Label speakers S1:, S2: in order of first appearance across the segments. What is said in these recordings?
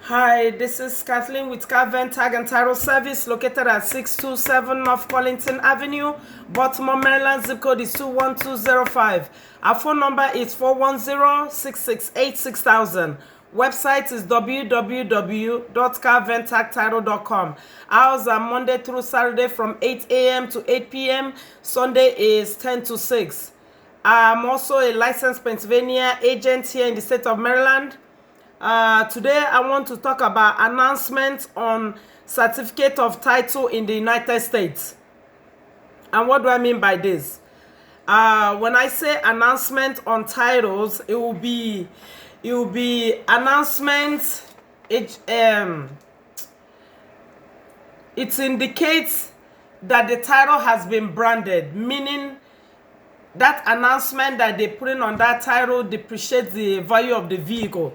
S1: Hi, this is Kathleen with Kal-Ven Tag and Title Service located at 627 North Collington Avenue, Baltimore, Maryland. Zip code is 21205. Our phone number is 410-668-6000. Website is www.kalventagtitle.com. Hours are Monday through Saturday from 8 a.m. to 8 p.m. Sunday is 10 to 6. I'm also a licensed Pennsylvania agent here in the state of Maryland. Today I want to talk about announcements on certificate of title in the United States. And what do I mean by this? When I say announcement on titles, it will be announcement. It indicates that the title has been branded, meaning that announcement that they put in on that title depreciates the value of the vehicle.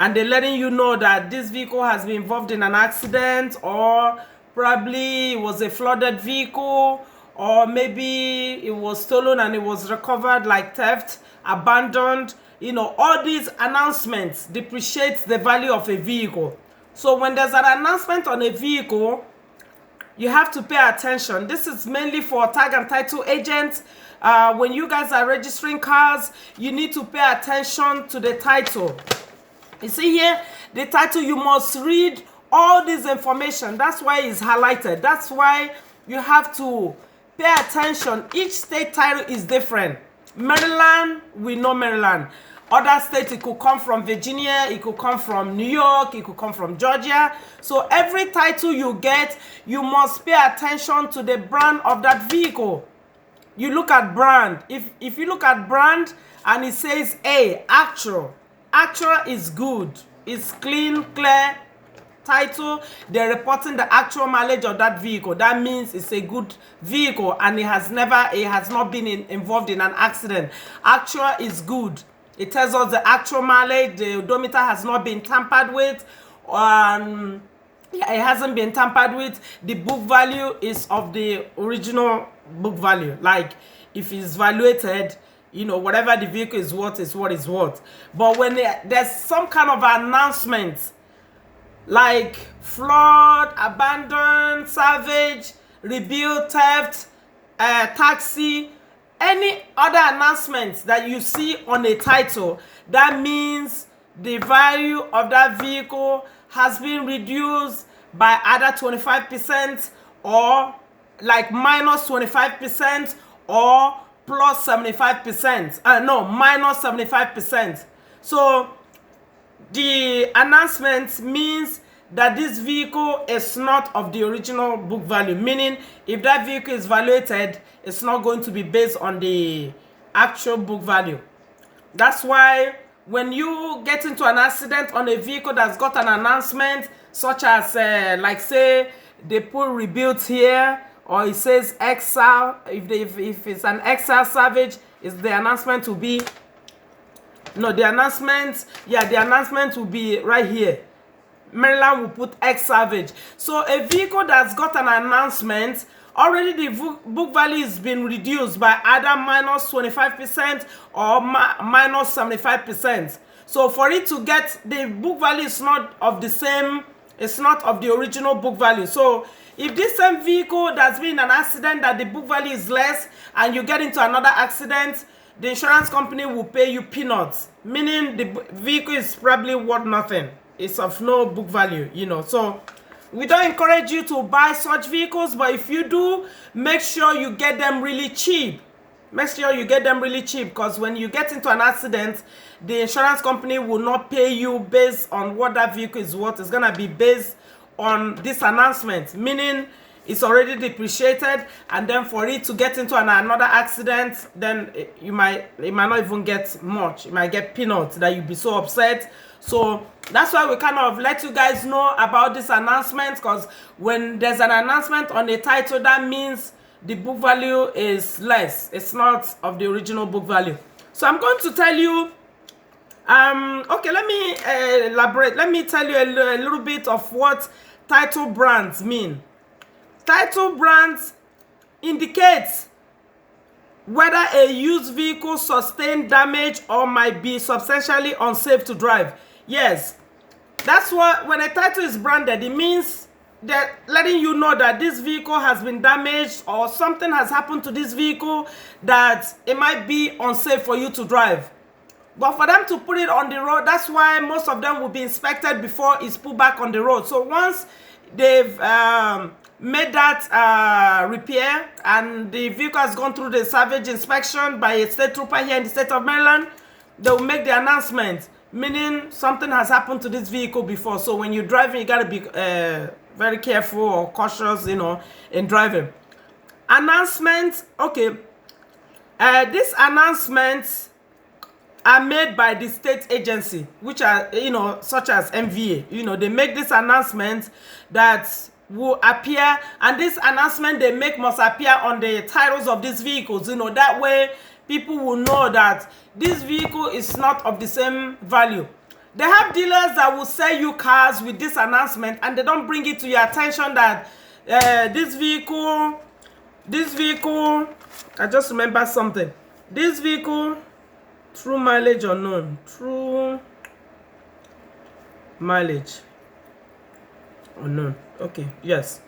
S1: And they're letting you know that this vehicle has been involved in an accident, or probably it was a flooded vehicle, or maybe it was stolen and it was recovered like theft, abandoned. All these announcements depreciate the value of a vehicle. So when there's an announcement on a vehicle, you have to pay attention. This is mainly for tag and title agents. When you guys are registering cars, you need to pay attention to the title. You see here, the title, you must read all this information. That's why it's highlighted. That's why you have to pay attention. Each state title is different. Maryland, we know Maryland. Other states, it could come from Virginia, it could come from New York, it could come from Georgia. So every title you get, you must pay attention to the brand of that vehicle. You look at brand. If you look at brand and it says actual is good, it's clean, clear title, they're reporting the actual mileage of that vehicle. That means it's a good vehicle and it has not been involved in an accident. Actual is good. It tells us the actual mileage, the odometer has not been tampered with. It hasn't been tampered with. The book value is of the original book value. Like if it's valuated, whatever the vehicle is worth is what it's worth. But when there's some kind of announcement like flood, abandoned, salvage, rebuild, theft, taxi, any other announcements that you see on a title, that means the value of that vehicle has been reduced by either 25% or like minus 25% or plus 75%. Minus 75%. So the announcement means that this vehicle is not of the original book value, meaning if that vehicle is valuated, it's not going to be based on the actual book value. That's why when you get into an accident on a vehicle that's got an announcement, such as like say they put rebuilt here, or it says XL, if it's an XL Savage, is the announcement will be, the announcement will be right here. Maryland will put X Savage. So a vehicle that's got an announcement, already the book value has been reduced by either minus 25% or minus 75%. So for it to get, the book value is not of the same, it's not of the original book value. So if this same vehicle that's been in an accident that the book value is less and you get into another accident, the insurance company will pay you peanuts, meaning the vehicle is probably worth nothing. It's of no book value, So we don't encourage you to buy such vehicles, but if you do, make sure you get them really cheap. Make sure you get them really cheap, because when you get into an accident, the insurance company will not pay you based on what that vehicle is worth. It's gonna be based on this announcement, meaning it's already depreciated, and then for it to get into another accident, then it might not even get much. You might get peanuts that you'll be so upset. So that's why we kind of let you guys know about this announcement, because when there's an announcement on a title, that means the book value is less. It's not of the original book value. So I'm going to tell you, okay, let me elaborate. Let me tell you a little bit of what title brands mean. Title brands indicates whether a used vehicle sustained damage or might be substantially unsafe to drive. Yes, That's what, when a title is branded, it means they're letting you know that this vehicle has been damaged or something has happened to this vehicle that it might be unsafe for you to drive. But for them to put it on the road, that's why most of them will be inspected before it's put back on the road. So once they've made that repair and the vehicle has gone through the salvage inspection by a state trooper here in the state of Maryland, they will make the announcement, meaning something has happened to this vehicle before. So when you're driving, you got to be very careful or cautious, you know, in driving. Announcements, okay. These announcements are made by the state agency, which are, you know, such as MVA. You know, they make this announcement that will appear, and this announcement they make must appear on the titles of these vehicles. You know, that way people will know that this vehicle is not of the same value. They have dealers that will sell you cars with this announcement, and they don't bring it to your attention that this vehicle, I just remember something. This vehicle, true mileage unknown. True mileage unknown. Okay, yes.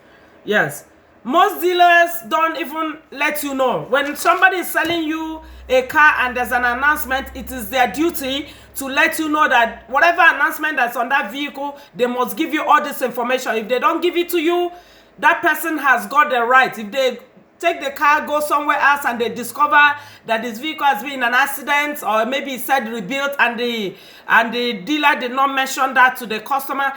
S1: Most dealers don't even let you know. When somebody is selling you a car and there's an announcement, it is their duty to let you know that whatever announcement that's on that vehicle, they must give you all this information. If they don't give it to you, that person has got the right. If they take the car, go somewhere else, and they discover that this vehicle has been in an accident, or maybe it said rebuilt, and the dealer did not mention that to the customer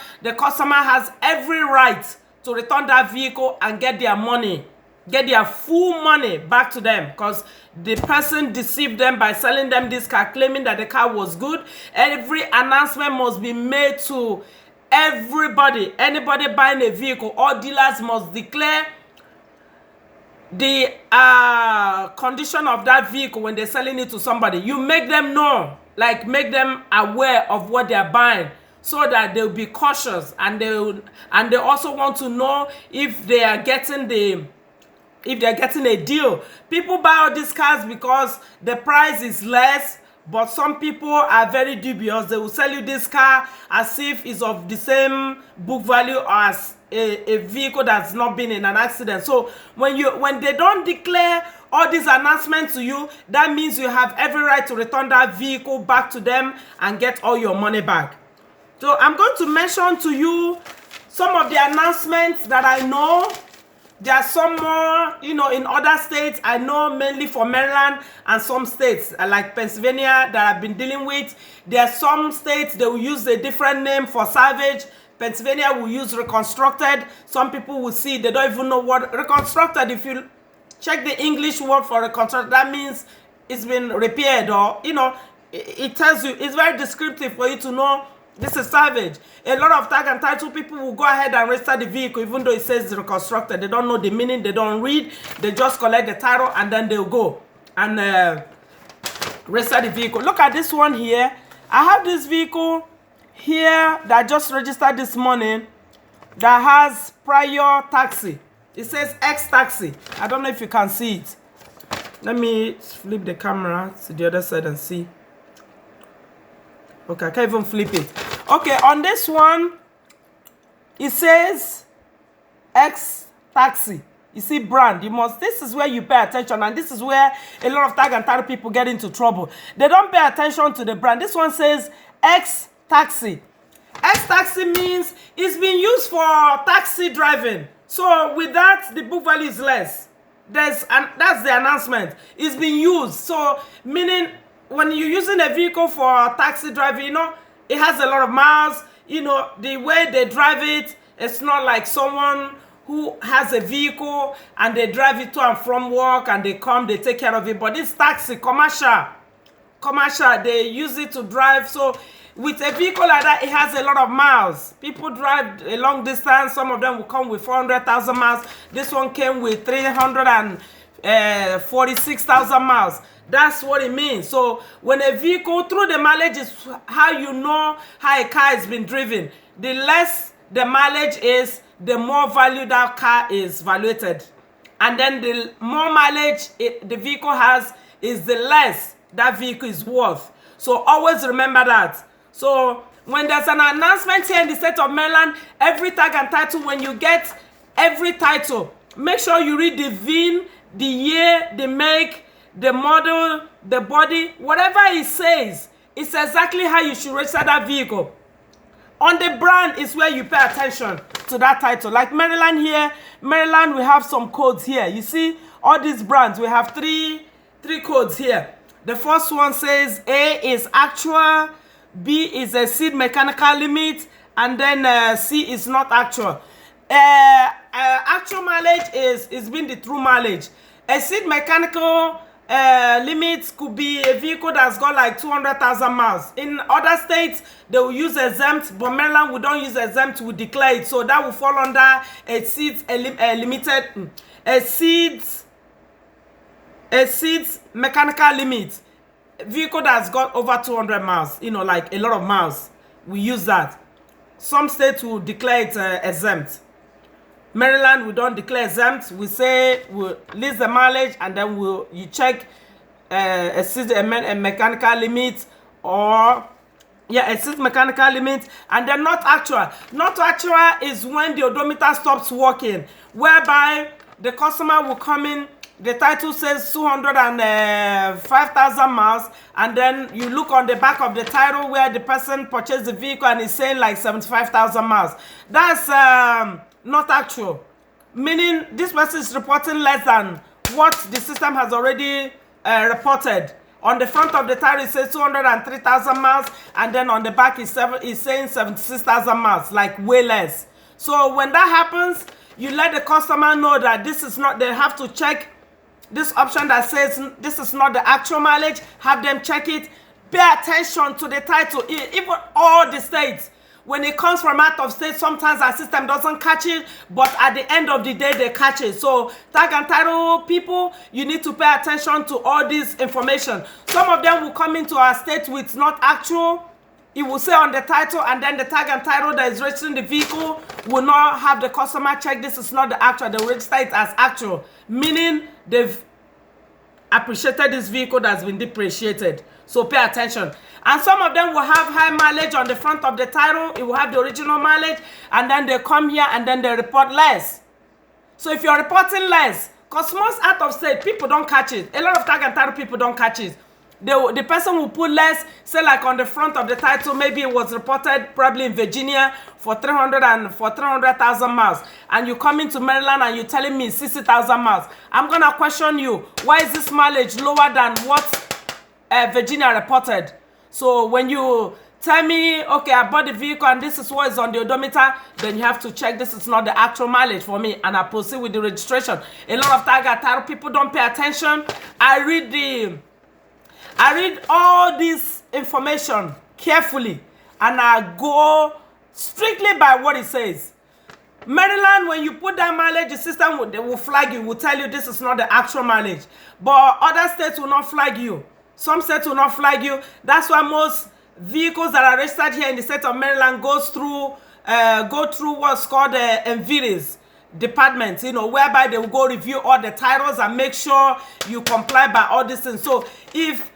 S1: has every right to return that vehicle and get their money, get their full money back to them, because the person deceived them by selling them this car, claiming that the car was good. Every announcement must be made to everybody. Anybody buying a vehicle, all dealers must declare the condition of that vehicle when they're selling it to somebody. You make them know, like make them aware of what they're buying, so that they'll be cautious, and they also want to know if they are getting a deal. People buy all these cars because the price is less, but some people are very dubious. They will sell you this car as if it's of the same book value as a vehicle that's not been in an accident. So when they don't declare all these announcements to you, that means you have every right to return that vehicle back to them and get all your money back. So I'm going to mention to you some of the announcements that I know. There are some more, you know, in other states. I know mainly for Maryland and some states like Pennsylvania that I've been dealing with. There are some states they will use a different name for salvage. Pennsylvania will use reconstructed. Some people will see, they don't even know what reconstructed. If you check the English word for reconstructed, that means it's been repaired, or, you know, it tells you, it's very descriptive for you to know this is salvage. A lot of tag and title people will go ahead and register the vehicle even though it says reconstructed. They don't know the meaning, they don't read, they just collect the title and then they'll go and register the vehicle. Look at this one here. I have this vehicle here that I just registered this morning that has prior taxi. It says X taxi. I don't know if you can see it. Let me flip the camera to the other side and see. Okay, I can't even flip it. Okay, on this one, it says X taxi. You see brand. This is where you pay attention, and this is where a lot of tag and title people get into trouble. They don't pay attention to the brand. This one says X taxi. X taxi means it's been used for taxi driving. So with that, the book value is less. That's the announcement. It's been used. So meaning, when you're using a vehicle for taxi driving, you know, it has a lot of miles. You know, the way they drive it, it's not like someone who has a vehicle and they drive it to and from work and they come, they take care of it. But this taxi, commercial, they use it to drive. So with a vehicle like that, it has a lot of miles. People drive a long distance. Some of them will come with 400,000 miles. This one came with 346,000 miles. That's what it means. So when a vehicle, through the mileage is how you know how a car has been driven. The less the mileage is, the more value that car is valuated. And then the more mileage the vehicle has is the less that vehicle is worth. So always remember that. So When there's an announcement here in the state of Maryland, every tag and title, when you get every title, make sure you read the VIN, the year, the make, the model, the body, whatever it says, it's exactly how you should register that vehicle. On the brand is where you pay attention to that title. Like Maryland here, Maryland, we have some codes here. You see, all these brands, we have three codes here. The first one says A is actual, B is a seed mechanical limit, and then C is not actual. Actual mileage is being the true mileage. A seed mechanical limit could be a vehicle that's got like 200,000 miles. In other states, they will use exempt, but Maryland, we don't use exempt, we declare it. So that will fall under a seed mechanical limit. Vehicle that's got over 200 miles, you know, like a lot of miles, we use that. Some states will declare it exempt. Maryland, we don't declare exempt. We say we'll list the mileage, and then you check a mechanical limit, or a seat mechanical limit, and then not actual. Not actual is when the odometer stops working, whereby the customer will come in. The title says 205,000 miles, and then you look on the back of the title where the person purchased the vehicle and it's saying like 75,000 miles. That's not actual, meaning this person is reporting less than what the system has already reported. On the front of the title it says 203,000 miles, and then on the back it's saying 76,000 miles, like way less. So when that happens, you let the customer know that this is not, they have to check this option that says this is not the actual mileage. Have them check it. Pay attention to the title. Even all the states, when it comes from out of state, sometimes our system doesn't catch it, but at the end of the day, they catch it. So tag and title people, you need to pay attention to all this information. Some of them will come into our state with not actual. It will say on the title, and then the tag and title that is registering the vehicle will not have the customer check this is not the actual. They will register it as actual, meaning they've appreciated this vehicle that's been depreciated. So pay attention. And some of them will have high mileage on the front of the title. It will have the original mileage, and then they come here and then they report less. So if you're reporting less, because most out of state, people don't catch it. A lot of tag and title people don't catch it. The person will put less, say like on the front of the title, maybe it was reported probably in Virginia for 300,000 miles, and you come into Maryland and you're telling me 60,000 miles. I'm gonna question you, why is this mileage lower than what Virginia reported? So when you tell me, okay, I bought the vehicle and this is what is on the odometer, then you have to check this is not the actual mileage for me, and I proceed with the registration. A lot of tag and title people don't pay attention. I read all this information carefully, and I go strictly by what it says. Maryland, when you put that mileage, the system will flag you, will tell you this is not the actual mileage. But other states will not flag you. Some states will not flag you. That's why most vehicles that are registered here in the state of Maryland go through what's called MVRs department, you know, whereby they will go review all the titles and make sure you comply by all these things. So if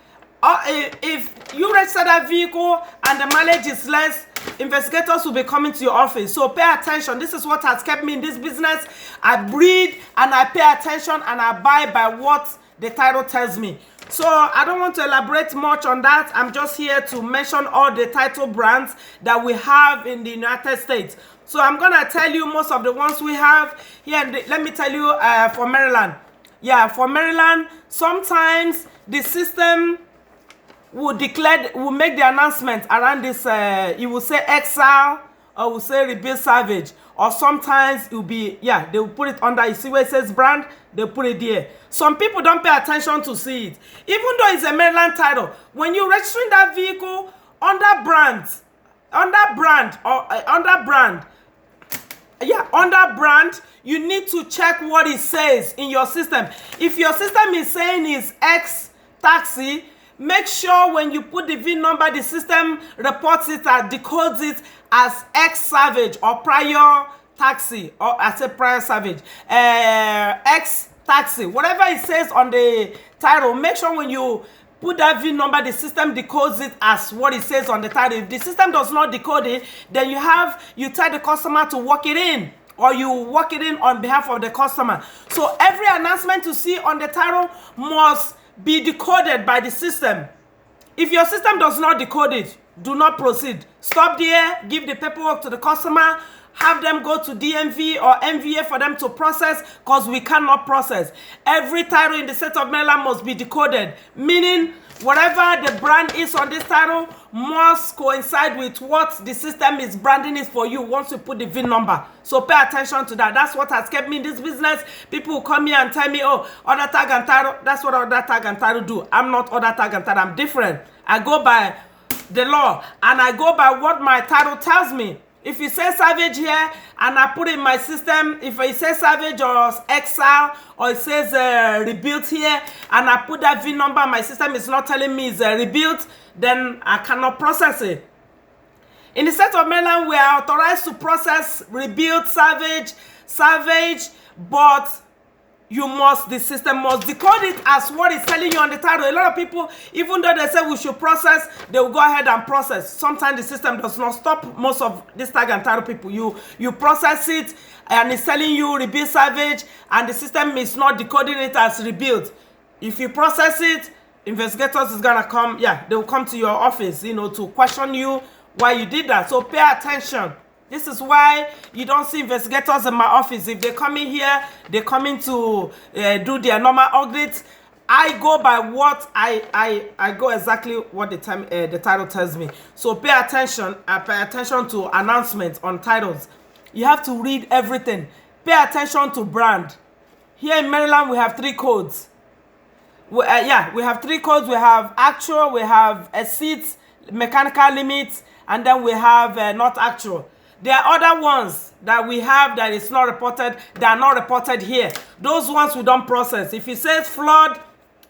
S1: you register that vehicle and the mileage is less, investigators will be coming to your office. So pay attention. This is what has kept me in this business. I breathe and I pay attention and I buy by what the title tells me. So I don't want to elaborate much on that. I'm just here to mention all the title brands that we have in the United States. So I'm gonna tell you most of the ones we have here. Let me tell you for Maryland. Yeah, for Maryland, sometimes the system will make the announcement around this. It will say exile, or will say rebuild salvage, or sometimes it will be, they will put it under. You see where it says brand, they'll put it there. Some people don't pay attention to see it, even though it's a Maryland title. When you're registering that vehicle under brand, you need to check what it says in your system. If your system is saying it's X taxi, make sure when you put the VIN number, the system reports it and decodes it as X Savage or prior taxi, or I say prior Savage, X taxi, whatever it says on the title. Make sure when you put that VIN number, the system decodes it as what it says on the title. If the system does not decode it, then you tell the customer to work it in, or you work it in on behalf of the customer. So every announcement you see on the title must be decoded by the system. If your system does not decode it, do not proceed. Stop there, give the paperwork to the customer, have them go to DMV or MVA for them to process, because we cannot process. Every title in the state of Maryland must be decoded, meaning whatever the brand is on this title must coincide with what the system is branding it for you once you put the VIN number. So pay attention to that. That's what has kept me in this business. People will come here and tell me, oh, other tag and title. That's what other tag and title do. I'm not other tag and title. I'm different. I go by the law, and I go by what my title tells me. If it says Savage here and I put in my system, if it says Savage or Exile, or it says Rebuilt here, and I put that VIN number, my system is not telling me it's Rebuilt, then I cannot process it. In the state of Maryland, we are authorized to process Rebuilt, Savage, but the system must decode it as what it's telling you on the title. A lot of people, even though they say we should process, they will go ahead and process. Sometimes the system does not stop most of this tag and title people. You process it, and it's telling you Rebuild Savage, and the system is not decoding it as Rebuild. If you process it, investigators is gonna come, they will come to your office, to question you why you did that. So pay attention. This is why you don't see investigators in my office. If they come in here, they come in to do their normal audits. I go by what I go exactly what the title tells me. So pay attention. Pay attention to announcements on titles. You have to read everything. Pay attention to brand. Here in Maryland, we have 3 codes. We have 3 codes. We have actual, we have a seat, mechanical limits, and then we have not actual. There are other ones that we have that is not reported, that are not reported here. Those ones we don't process. If it says flood,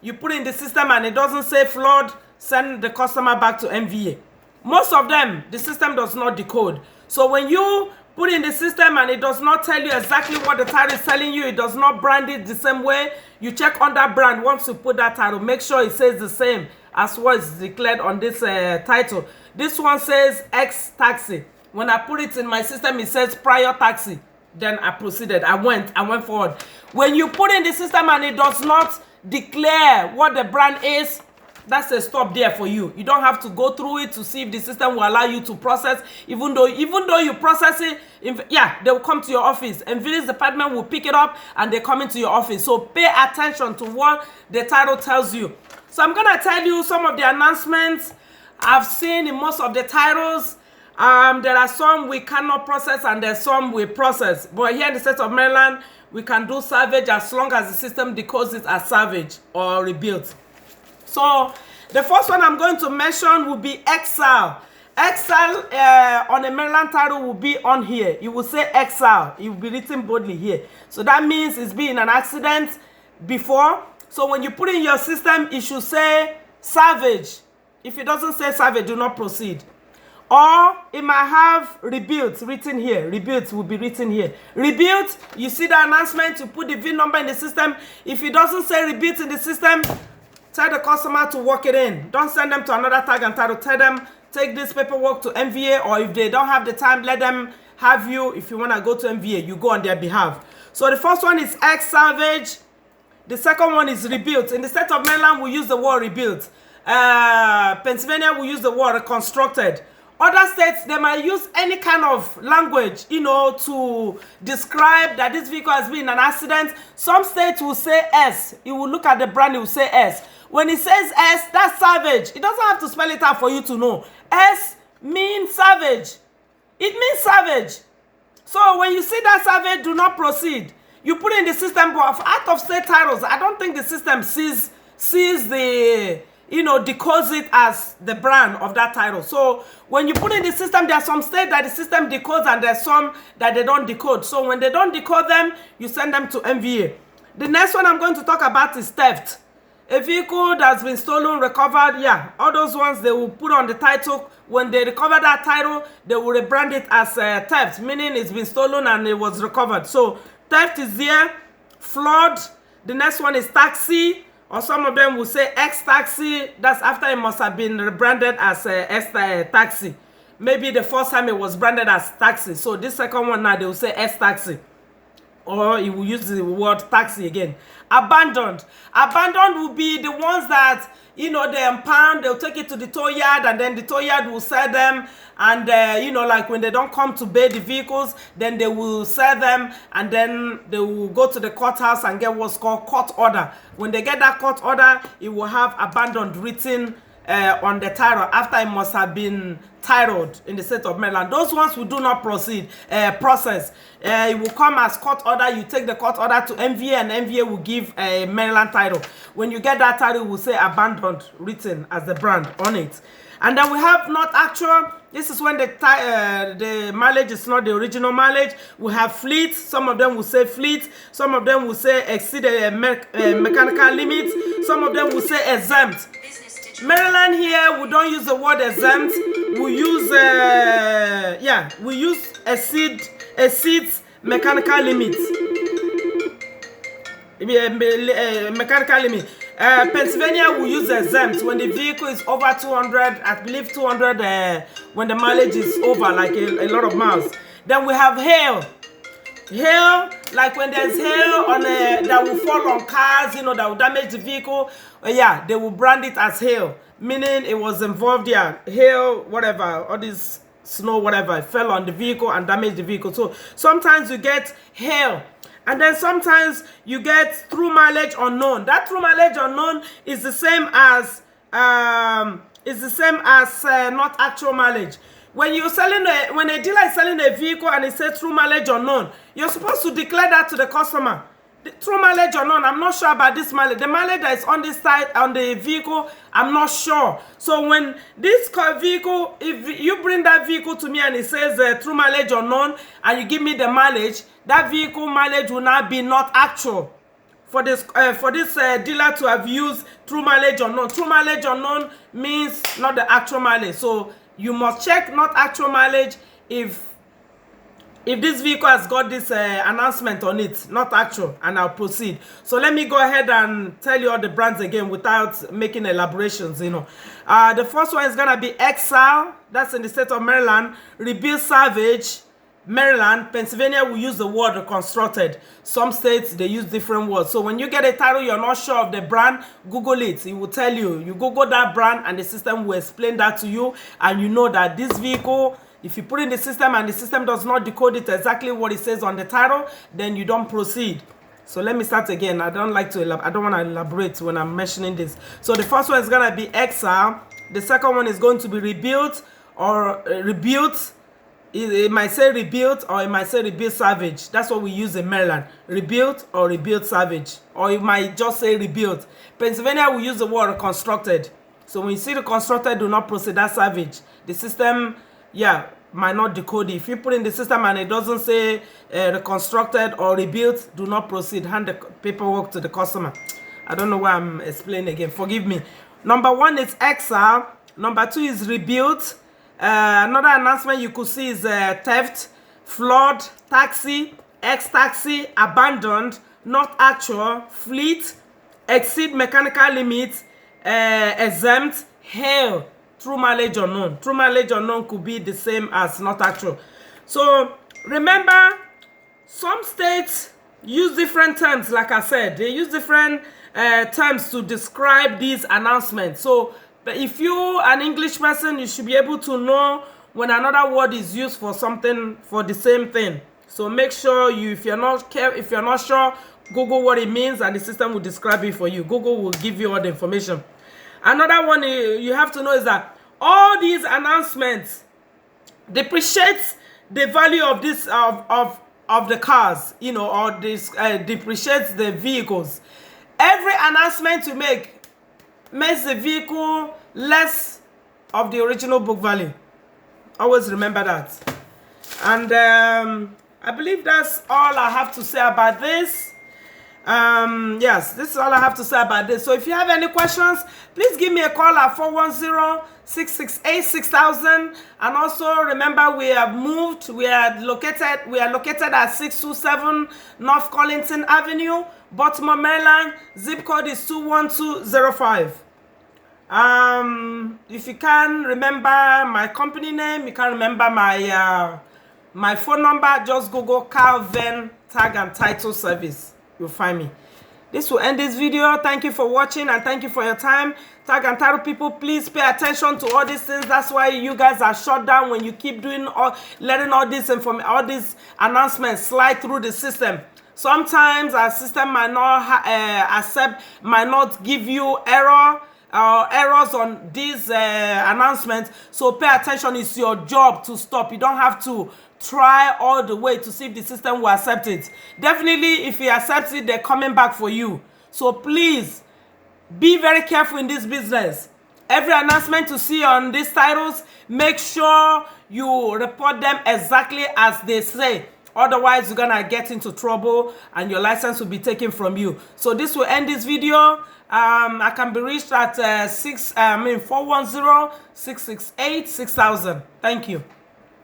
S1: you put it in the system and it doesn't say flood, send the customer back to MVA. Most of them, the system does not decode. So when you put in the system and it does not tell you exactly what the title is telling you, it does not brand it the same way, you check on that brand. Once you put that title, make sure it says the same as what is declared on this title. This one says X taxi. When I put it in my system, it says prior taxi. Then I proceeded. I went forward. When you put in the system and it does not declare what the brand is, that's a stop there for you. You don't have to go through it to see if the system will allow you to process. Even though you process it, they will come to your office. And Village Department will pick it up and they come into your office. So pay attention to what the title tells you. So I'm going to tell you some of the announcements I've seen in most of the titles. There are some we cannot process and there's some we process. But here in the state of Maryland, we can do Savage as long as the system decodes it as Savage or Rebuilt. So the first one I'm going to mention will be Exile. Exile on a Maryland title will be on here. You will say Exile. It will be written boldly here. So that means it's been an accident before. So when you put in your system, it should say Savage. If it doesn't say Savage, do not proceed. Or it might have Rebuilt written here. Rebuilt will be written here. Rebuilt, you see the announcement, you put the VIN number in the system. If it doesn't say Rebuilt in the system, tell the customer to work it in. Don't send them to another tag and title. Tell them, take this paperwork to MVA, or if they don't have the time, let them have you. If you want to go to MVA, you go on their behalf. So the first one is X Savage. The second one is Rebuilt. In the state of Maryland, we use the word Rebuilt. Pennsylvania, we use the word Reconstructed. Other states, they might use any kind of language, to describe that this vehicle has been in an accident. Some states will say S. You will look at the brand, it will say S. When it says S, that's Savage. It doesn't have to spell it out for you to know. S means Savage. It means Savage. So when you see that Savage, do not proceed. You put in the system, but for out-of-state titles, I don't think the system sees the... decodes it as the brand of that title. So when you put in the system, there are some states that the system decodes and there's some that they don't decode. So when they don't decode them, you send them to MVA. The next one I'm going to talk about is theft. A vehicle that's been stolen, recovered, all those ones they will put on the title. When they recover that title, they will rebrand it as theft, meaning it's been stolen and it was recovered. So theft is there. Flood. The next one is taxi. or some of them will say X taxi. That's after it must have been rebranded as X taxi. Maybe the first time it was branded as taxi, so this second one now they will say X taxi, or you will use the word taxi again. Abandoned will be the ones that, you know, they impound, they'll take it to the tow yard, and then the tow yard will sell them. And you know, like when they don't come to pay the vehicles, then they will sell them, and then they will go to the courthouse and get what's called court order. When they get that court order, it will have abandoned written on the title after it must have been titled in the state of Maryland. Those ones who do not process, it will come as court order. You take the court order to MVA, and MVA will give a Maryland title. When you get that title, it will say abandoned written as the brand on it. And then we have not actual. This is when the mileage is not the original mileage. We have fleet. Some of them will say fleet. Some of them will say exceed a mechanical limit. Some of them will say exempt. Maryland here, we don't use the word exempt. We use we use exceeds mechanical limit. Mechanical limit. Pennsylvania will use exempt when the vehicle is over 200, I believe 200 when the mileage is over like a lot of miles. Then we have hail. Hail, like when there's hail on that will fall on cars, you know, that will damage the vehicle. Yeah, they will brand it as hail, meaning it was involved. Yeah, hail, whatever, all this snow, whatever, it fell on the vehicle and damaged the vehicle. So sometimes you get hail. And then sometimes you get true mileage unknown. That true mileage unknown is the same as not actual mileage. When you're selling when a dealer is selling a vehicle and it says true mileage unknown, you're supposed to declare that to the customer. The true mileage unknown, I'm not sure about this mileage. The mileage that is on this side on the vehicle, I'm not sure. So when this vehicle, if you bring that vehicle to me and it says true mileage unknown, and you give me the mileage, that vehicle mileage will now be not actual. For this dealer to have used true mileage unknown. True mileage unknown means not the actual mileage. So you must check not actual mileage if this vehicle has got this announcement on it, not actual, and I'll proceed. So let me go ahead and tell you all the brands again without making elaborations, you know. The first one is going to be Exile. That's in the state of Maryland. Rebuild Savage, Maryland. Pennsylvania will use the word reconstructed. Some states, they use different words. So when you get a title, you're not sure of the brand, Google it. It will tell you. You Google that brand and the system will explain that to you. And you know that this vehicle, if you put in the system and the system does not decode it exactly what it says on the title, then you don't proceed. So let me start again. I don't want to elaborate when I'm mentioning this. So the first one is going to be Exile. The second one is going to be Rebuilt or Rebuilt. It might say Rebuilt or it might say Rebuild Savage. That's what we use in Maryland. Rebuilt or Rebuild Savage. Or it might just say Rebuilt. Pennsylvania will use the word reconstructed. So when you see reconstructed, do not proceed. That's Savage. The system, yeah, might not decode it. If you put in the system and it doesn't say reconstructed or rebuilt, do not proceed. Hand the paperwork to the customer. I don't know why I'm explaining again. Forgive me. Number one is Exile. Number two is Rebuilt. Another announcement you could see is theft, flood, taxi, ex-taxi, abandoned, not actual, fleet, exceed mechanical limits, exempt, hail, true mileage unknown. True mileage unknown could be the same as not actual. So remember, some states use different terms. Like I said, they use different terms to describe these announcements. So if you're an English person, you should be able to know when another word is used for something, for the same thing. So make sure if you're not sure, Google what it means and the system will describe it for you. Google will give you all the information. Another one you have to know is that all these announcements depreciates the value of this of the cars, you know, or this depreciates the vehicles. Every announcement you make makes the vehicle less of the original book value. Always remember that. And I believe that's all I have to say about this. Yes, this is all I have to say about this. So if you have any questions, please give me a call at 410-668-6000. And also remember, we have moved. We are located at 627 North Collington Avenue, Baltimore, Maryland. Zip code is 21205. If you can remember my company name, you can remember my phone number, just Google Kal-Ven Tag and Title Service. You'll find me. This will end this video. Thank you for watching and thank you for your time. Tag and title people, please pay attention to all these things. That's why you guys are shut down when you keep doing letting all these announcements slide through the system. Sometimes our system might not might not give you errors on these announcements. So pay attention. It's your job to stop. You don't have to try all the way to see if the system will accept it. Definitely, if it accepts it, they're coming back for you. So please be very careful in this business. Every announcement you see on these titles, make sure you report them exactly as they say. Otherwise, you're gonna get into trouble and your license will be taken from you. So this will end this video. I can be reached at 410-668-6000. Thank you.